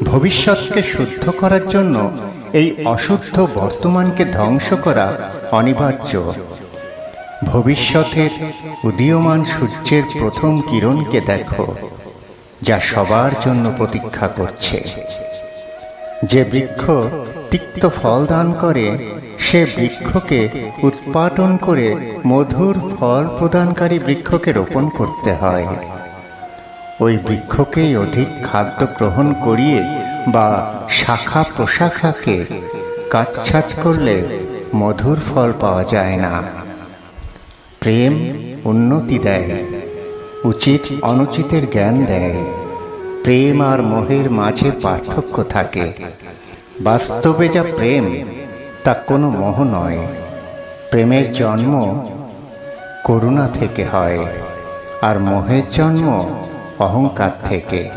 ভবিষ্যৎকে শুদ্ধ করার জন্য এই অশুদ্ধ বর্তমানকে ধ্বংস করা অনিবার্য। ভবিষ্যতের উদীয়মান সূর্যের প্রথম কিরণকে দেখো, যা সবার জন্য প্রতীক্ষা করছে। যে বৃক্ষ তিক্ত ফল দান করে, সে বৃক্ষকে উৎপাটন করে মধুর ফল প্রদানকারী বৃক্ষকে রোপণ করতে হয়। ওই বৃক্ষকেই অধিক খাদ্য গ্রহণ করিয়ে বা শাখা প্রশাখাকে কাটছাঁট করলে মধুর ফল পাওয়া যায় না। প্রেম উন্নতি দেয়, উচিত অনুচিতের জ্ঞান দেয়। প্রেম আর মোহের মাঝে পার্থক্য থাকে। বাস্তবে যা প্রেম, তা কোনো মোহ নয়। প্রেমের জন্ম করুণা থেকে হয়, আর মোহের জন্ম অহংকার থেকে।